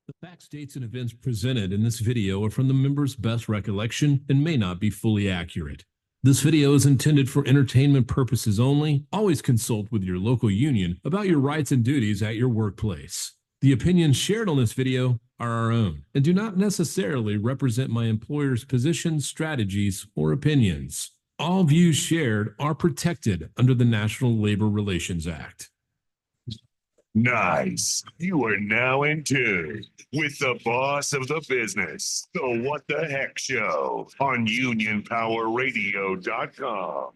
The facts, dates, and events presented in this video are from the member's best recollection and may not be fully accurate. This video is intended for entertainment purposes only. Always consult with your local union about your rights and duties at your workplace. The opinions shared on this video are our own and do not necessarily represent my employer's positions, strategies, or opinions. All views shared are protected under the National Labor Relations Act. Nice. You are now in tune with the boss of the business, the What the Heck Show on UnionPowerRadio.com.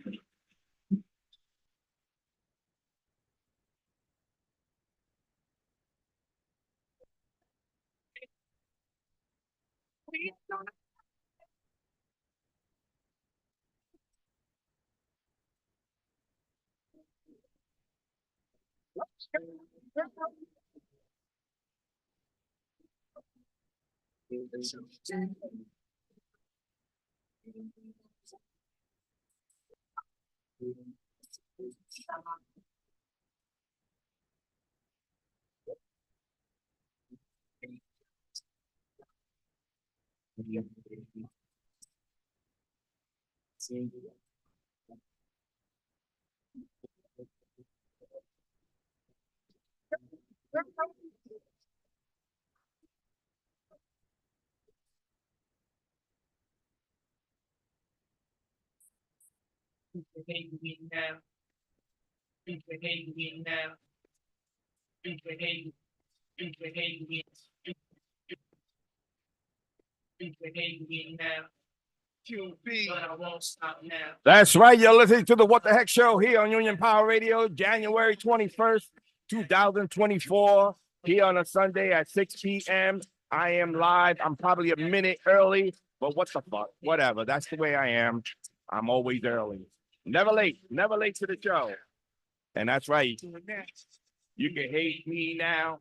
That's right. You're listening to the What the Heck Show here on Union Power Radio, January 21st, 2024, here on a Sunday at 6 p.m. I am live. I'm probably a minute early, but what the fuck? Whatever. That's the way I am. I'm always early. Never late to the show. And that's right. You can hate me now.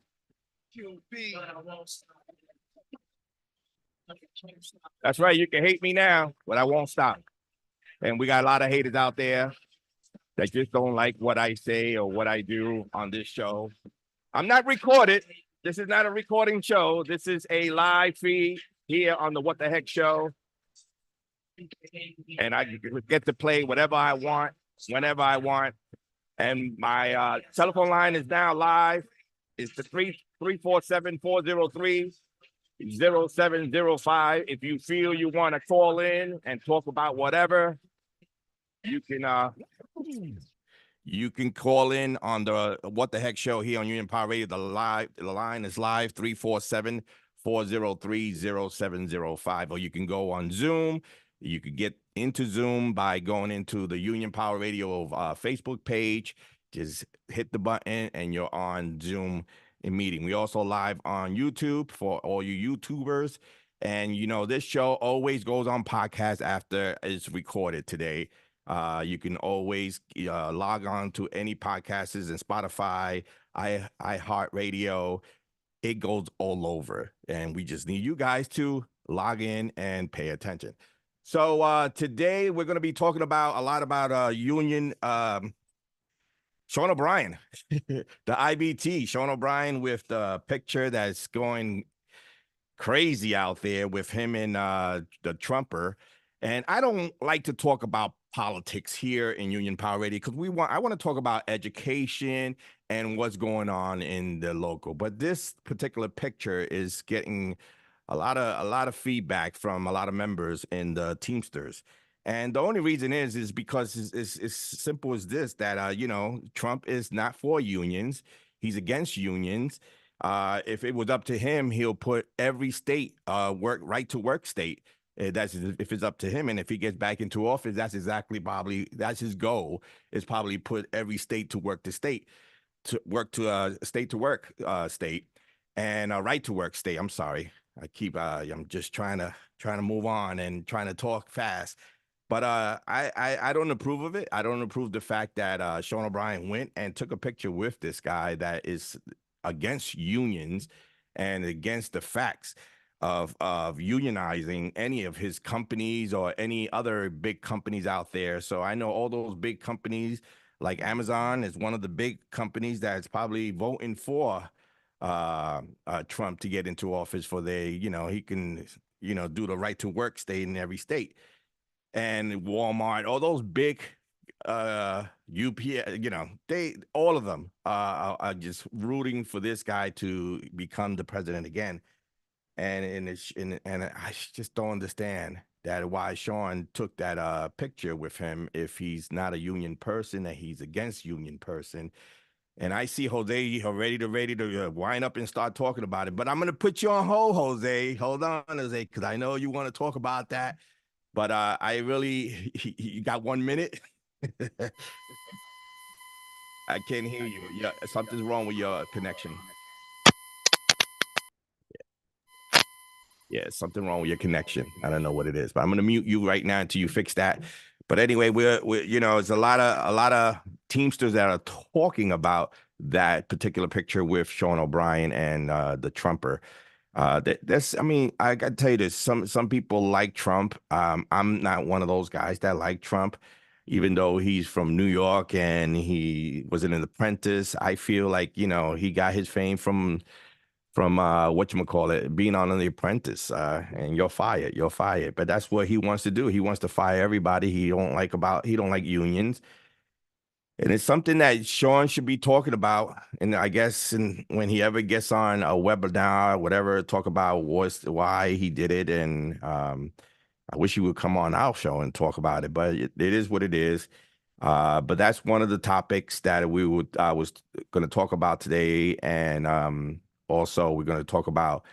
That's right. You can hate me now, but I won't stop. And we got a lot of haters out there that just don't like what I say or what I do on this show. I'm not recorded. This is not a recording show. This is a live feed here on the What the Heck Show. And I get to play whatever I want, whenever I want. And my telephone line is now live. It's the 347-403-0705. If you feel you want to call in and talk about whatever, you can call in on the What the Heck Show here on Union Power Radio. The line is live, 347-403-0705. Or you can go on Zoom. You could get into Zoom by going into the Union Power Radio Facebook page. Just hit the button and you're on Zoom in meeting. We also live on YouTube for all you YouTubers. And, you know, this show always goes on podcast after it's recorded today. You can always log on to any podcasts and Spotify, iHeartRadio. It goes all over. And we just need you guys to log in and pay attention. So today we're going to be talking about a lot about Union Sean O'Brien, the IBT, Sean O'Brien with the picture that's going crazy out there with him and the Trumper. And I don't like to talk about politics here in Union Power Radio because I want to talk about education and what's going on in the local. But this particular picture is getting a lot of feedback from a lot of members in the Teamsters. And the only reason is because it's simple as this, that, you know, Trump is not for unions. He's against unions. If it was up to him, he'll put every state right to work state. That's if it's up to him. And if he gets back into office, that's his goal, is probably put every state to work state to work state and a right to work state. I'm sorry. I'm just trying to move on and trying to talk fast. But I don't approve of it. I don't approve the fact that Sean O'Brien went and took a picture with this guy that is against unions and against the facts of unionizing any of his companies or any other big companies out there. So I know all those big companies, like Amazon is one of the big companies that's probably voting for Trump to get into office for he can, do the right to work state in every state. And Walmart, all those big UPS, all of them are just rooting for this guy to become the president again. And I just don't understand that why Sean took that picture with him if he's not a union person, that he's against union person. And I see Jose ready to wind up and start talking about it. But I'm gonna put you on hold, Jose. Hold on, Jose, because I know you want to talk about that. But you got 1 minute. I can't hear you. Yeah, something's wrong with your connection. Yeah, something wrong with your connection. I don't know what it is, but I'm gonna mute you right now until you fix that. But anyway, we're it's a lot of Teamsters that are talking about that particular picture with Sean O'Brien and the Trumper. I gotta tell you this. Some people like Trump. I'm not one of those guys that like Trump, even though he's from New York and he was an apprentice. I feel like he got his fame from whatchamacallit, being on The Apprentice, and you're fired. But that's what he wants to do. He wants to fire everybody he don't like unions. And it's something that Sean should be talking about. And I guess when he ever gets on a webinar or whatever, talk about why he did it. And I wish he would come on our show and talk about it, but it is what it is. But that's one of the topics that I was going to talk about today. And also, we're going to talk about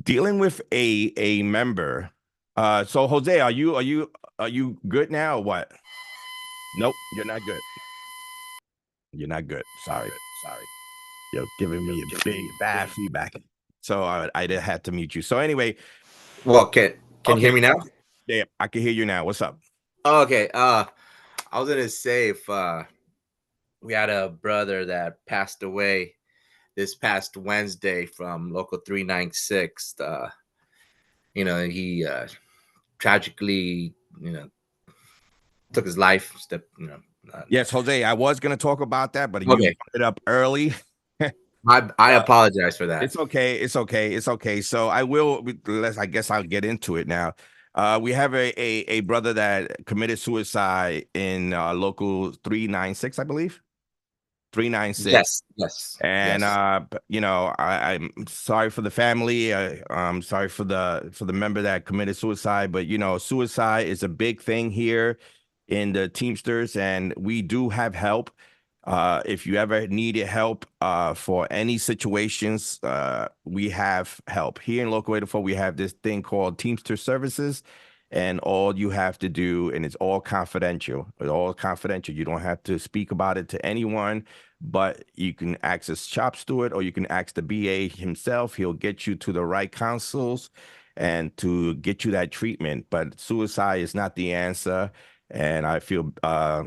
dealing with a member. So Jose, are you good now or what? Nope, you're not good. You're not good. Sorry. You're giving me a big bad feedback. So I had to mute you. So anyway. Well, can you hear me now? Yeah, I can hear you now. What's up? Okay. I was gonna say if we had a brother that passed away this past Wednesday from Local 396. He tragically, took his life. Yes, Jose, I was going to talk about that, but you Okay. brought it up early. I apologize for that. It's okay. So I guess I'll get into it now. We have a brother that committed suicide in Local 396, I believe. 396. Yes. And I'm sorry for the family. I'm sorry for the member that committed suicide, but suicide is a big thing here in the Teamsters, and we do have help. If you ever needed help for any situations, we have help here in Local 804. We have this thing called Teamster Services. And all you have to do, and it's all confidential. It's all confidential. You don't have to speak about it to anyone, but you can access shop steward or you can ask the BA himself. He'll get you to the right counsels and to get you that treatment. But suicide is not the answer. And I feel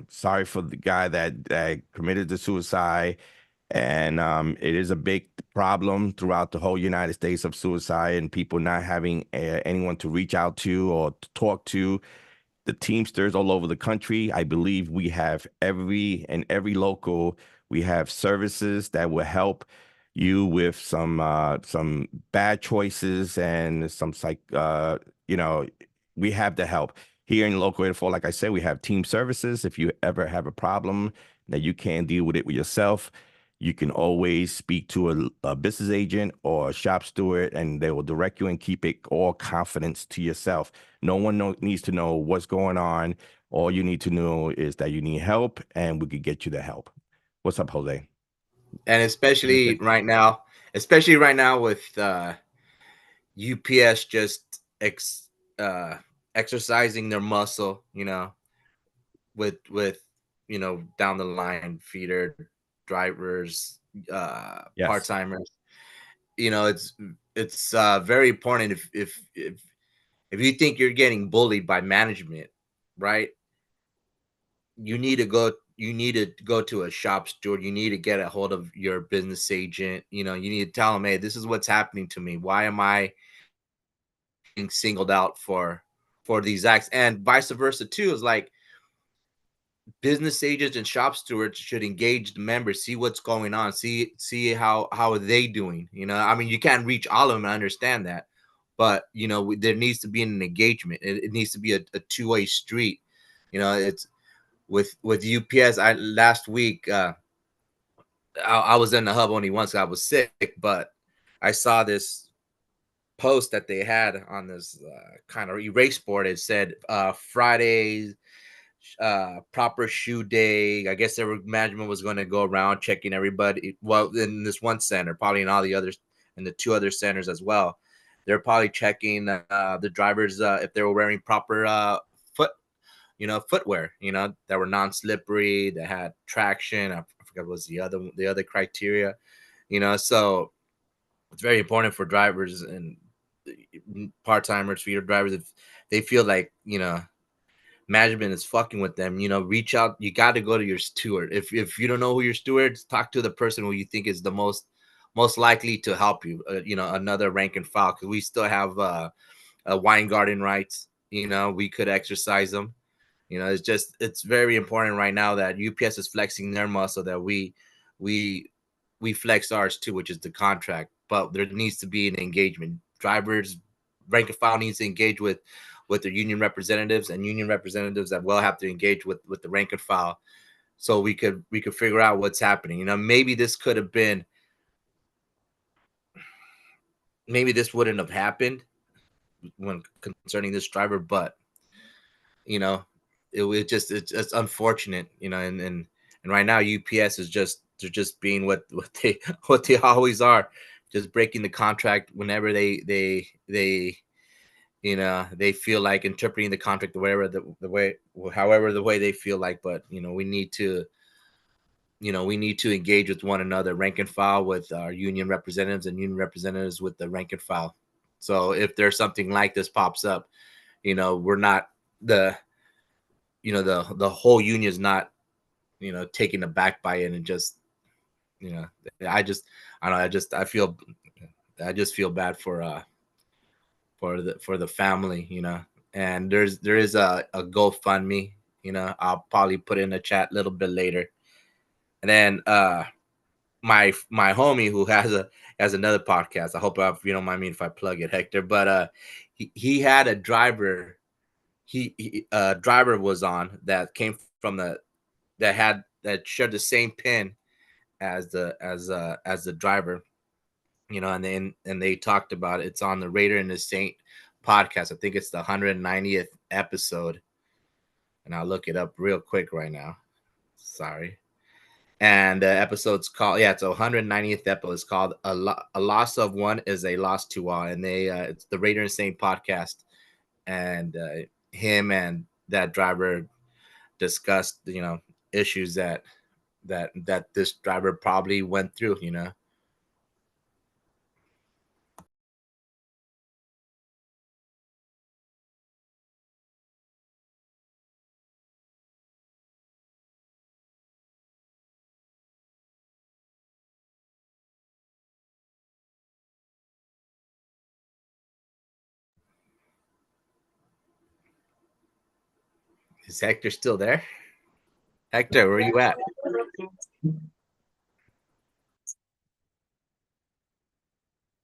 sorry for the guy that committed the suicide. And it is a big problem throughout the whole United States of suicide and people not having anyone to reach out to or to talk to. The Teamsters all over the country, I believe we have every local, we have services that will help you with some bad choices and some we have the help. Here in Local 804, like I said, we have team services. If you ever have a problem that you can't deal with it with yourself, you can always speak to a business agent or a shop steward, and they will direct you and keep it all confidence to yourself. No one needs to know what's going on. All you need to know is that you need help, and we could get you the help. What's up, Jose? And especially right now with UPS just exercising their muscle, with down the line feeder drivers, Yes. part-timers. It's very important if you think you're getting bullied by management, right? You need to go to a shop steward. You need to get a hold of your business agent. You need to tell them, hey, this is what's happening to me. Why am I being singled out for these acts? And vice versa too. Is like, business agents and shop stewards should engage the members, see what's going on, see how are they doing. I mean, you can't reach all of them, I understand that, but there needs to be an engagement. It needs to be a two-way street. It's with UPS. I last week I was in the hub only once. I was sick, but I saw this post that they had on this kind of erase board. It said Fridays proper shoe day. I guess their management was going to go around checking everybody. Well, in this one center, probably in all the others, in the two other centers as well, they're probably checking the drivers if they were wearing proper footwear, that were non-slippery, that had traction. I forget what was the other criteria, so it's very important for drivers and part-timers, feeder drivers, if they feel like management is fucking with them, reach out. You got to go to your steward. If you don't know who your steward is, talk to the person who you think is the most likely to help you. Another rank and file, because we still have wine garden rights. We could exercise them. It's very important right now that UPS is flexing their muscle, that we flex ours too, which is the contract. But there needs to be an engagement. Drivers, rank and file needs to engage with their union representatives, and union representatives that will have to engage with the rank and file, so we could figure out what's happening. Maybe this could have been, maybe this wouldn't have happened when concerning this driver, but it's unfortunate, and right now UPS is they're just being what they always are, just breaking the contract whenever they feel like, interpreting the contract however the way they feel like. But we need to engage with one another, rank and file with our union representatives, and union representatives with the rank and file. So if there's something like this pops up, we're not the whole union is not taken aback by it, and just I just feel bad for the family, and there is a GoFundMe, I'll probably put in the chat a little bit later. And then my homie who has another podcast, I hope if you don't mind me if I plug it, Hector, but he had a driver, a driver was on that came from that shared the same pin as the driver, and they talked about it. It's on the Raider and the Saint podcast. I think it's the 190th episode, and I'll look it up real quick right now. Sorry. And the episode's called, it's a 190th episode. It's called a Loss of One is a Loss to All, and it's the Raider and Saint podcast, and him and that driver discussed issues that this driver probably went through. Is Hector still there? Hector, where are you at?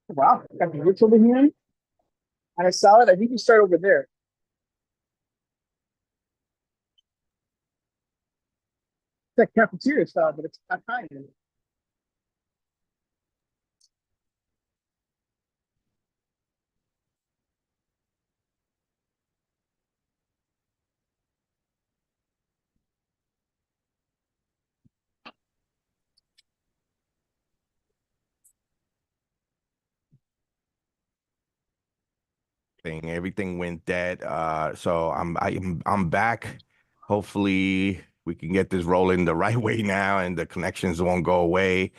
Wow, got the roots over here and a salad. I think you start over there. It's like cafeteria style, but it's not kind of. Everything went dead. So I'm back. Hopefully we can get this rolling the right way now, and the connections won't go away.